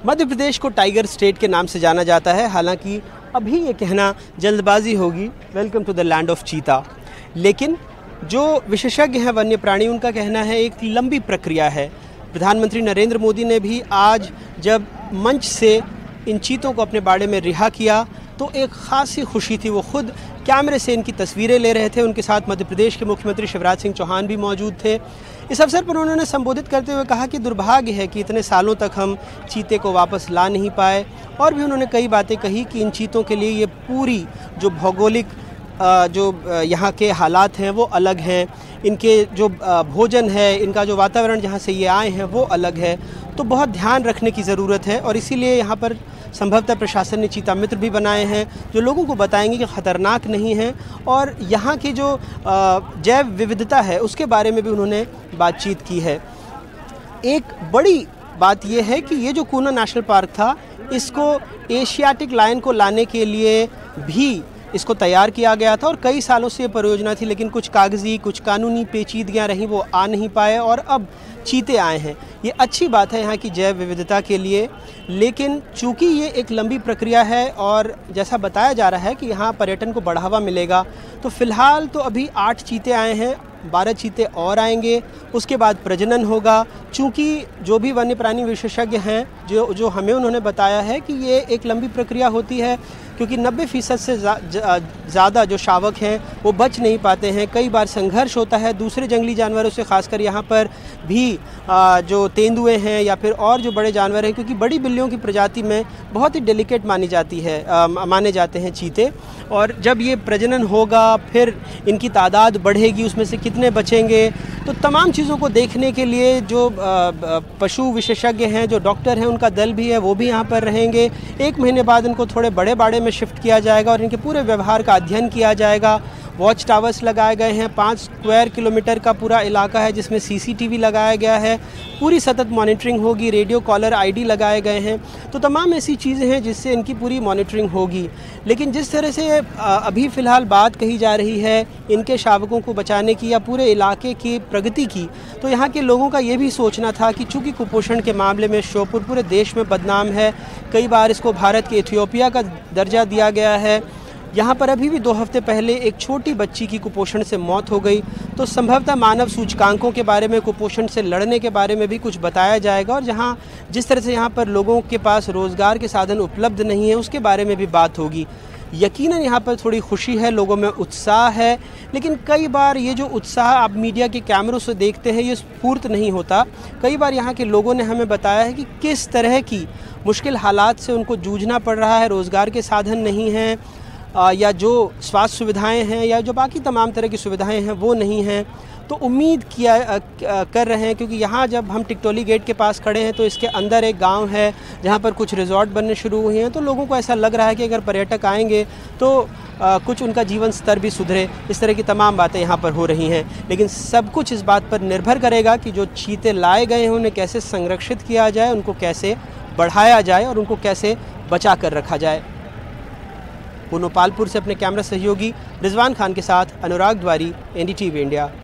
मध्य प्रदेश को tiger state के नाम से जाना जाता है। हालांकि अभी ये कहना जल्दबाजी होगी, welcome to the land of cheetah. लेकिन जो विशेषज्ञ हैं वन्य प्राणी, उनका कहना है एक लंबी प्रक्रिया है। प्रधानमंत्री नरेंद्र मोदी ने भी आज जब मंच से इन चीतों को अपने बाड़े में रिहा किया तो एक ख़ासी खुशी थी। वो खुद कैमरे से इनकी तस्वीरें ले रहे थे। उनके साथ मध्य प्रदेश के मुख्यमंत्री शिवराज सिंह चौहान भी मौजूद थे। इस अवसर पर उन्होंने संबोधित करते हुए कहा कि दुर्भाग्य है कि इतने सालों तक हम चीते को वापस ला नहीं पाए। और भी उन्होंने कई बातें कही कि इन चीतों के लिए ये पूरी जो भौगोलिक यहाँ के हालात हैं वो अलग हैं, इनके जो भोजन है, इनका जो वातावरण जहाँ से ये आए हैं वो अलग है, तो बहुत ध्यान रखने की ज़रूरत है। और इसीलिए यहाँ पर संभवतः प्रशासन ने चीता मित्र भी बनाए हैं जो लोगों को बताएंगे कि ख़तरनाक नहीं हैं। और यहाँ की जो जैव विविधता है उसके बारे में भी उन्होंने बातचीत की है। एक बड़ी बात यह है कि ये जो कूना नेशनल पार्क था, इसको एशियाटिक लायन को लाने के लिए भी इसको तैयार किया गया था और कई सालों से ये परियोजना थी, लेकिन कुछ कागजी, कुछ कानूनी पेचीदगियाँ रहीं, वो आ नहीं पाए और अब चीते आए हैं। ये अच्छी बात है यहाँ की जैव विविधता के लिए, लेकिन चूँकि ये एक लंबी प्रक्रिया है और जैसा बताया जा रहा है कि यहाँ पर्यटन को बढ़ावा मिलेगा, तो फ़िलहाल तो अभी 8 चीते आए हैं, 12 चीते और आएंगे, उसके बाद प्रजनन होगा। चूँकि जो भी वन्य प्राणी विशेषज्ञ हैं जो हमें उन्होंने बताया है कि ये एक लंबी प्रक्रिया होती है, क्योंकि 90% से ज़्यादा जो शावक हैं वो बच नहीं पाते हैं। कई बार संघर्ष होता है दूसरे जंगली जानवरों से, खासकर यहाँ पर भी जो तेंदुए हैं या फिर और जो बड़े जानवर हैं, क्योंकि बड़ी बिल्लियों की प्रजाति में बहुत ही डेलिकेट माने जाते हैं चीते। और जब ये प्रजनन होगा, फिर इनकी तादाद बढ़ेगी, उसमें से कितने बचेंगे, तो तमाम चीज़ों को देखने के लिए जो पशु विशेषज्ञ हैं, जो डॉक्टर हैं, उनका दल भी है, वो भी यहाँ पर रहेंगे। 1 महीने बाद इनको थोड़े बड़े बाड़े में शिफ्ट किया जाएगा और इनके पूरे व्यवहार का अध्ययन किया जाएगा। वॉच टावर्स लगाए गए हैं, 5 स्क्वायर किलोमीटर का पूरा इलाका है जिसमें CCTV लगाया गया है, पूरी सतत मॉनिटरिंग होगी, रेडियो कॉलर ID लगाए गए हैं। तो तमाम ऐसी चीज़ें हैं जिससे इनकी पूरी मॉनिटरिंग होगी। लेकिन जिस तरह से अभी फ़िलहाल बात कही जा रही है इनके शावकों को बचाने की या पूरे इलाके की प्रगति की, तो यहाँ के लोगों का ये भी सोचना था कि चूँकि कुपोषण के मामले में श्योपुर पूरे देश में बदनाम है, कई बार इसको भारत के इथियोपिया का दर्जा दिया गया है। यहाँ पर अभी भी 2 हफ्ते पहले एक छोटी बच्ची की कुपोषण से मौत हो गई, तो संभवतः मानव सूचकांकों के बारे में, कुपोषण से लड़ने के बारे में भी कुछ बताया जाएगा। और जहाँ जिस तरह से यहाँ पर लोगों के पास रोज़गार के साधन उपलब्ध नहीं है उसके बारे में भी बात होगी। यकीनन यहाँ पर थोड़ी खुशी है, लोगों में उत्साह है, लेकिन कई बार ये जो उत्साह आप मीडिया के कैमरों से देखते हैं ये स्फूर्त नहीं होता। कई बार यहाँ के लोगों ने हमें बताया है कि किस तरह की मुश्किल हालात से उनको जूझना पड़ रहा है। रोज़गार के साधन नहीं हैं, या जो स्वास्थ्य सुविधाएं हैं या जो बाकी तमाम तरह की सुविधाएं हैं वो नहीं हैं। तो उम्मीद कर रहे हैं, क्योंकि यहाँ जब हम टिकटोली गेट के पास खड़े हैं तो इसके अंदर एक गांव है जहाँ पर कुछ रिजॉर्ट बनने शुरू हुए हैं, तो लोगों को ऐसा लग रहा है कि अगर पर्यटक आएंगे तो कुछ उनका जीवन स्तर भी सुधरे। इस तरह की तमाम बातें यहाँ पर हो रही हैं, लेकिन सब कुछ इस बात पर निर्भर करेगा कि जो चीते लाए गए हैं उन्हें कैसे संरक्षित किया जाए, उनको कैसे बढ़ाया जाए और उनको कैसे बचा कर रखा जाए। पूनोपालपुर से अपने कैमरा सहयोगी रिजवान खान के साथ अनुराग द्वारी, NDTV इंडिया।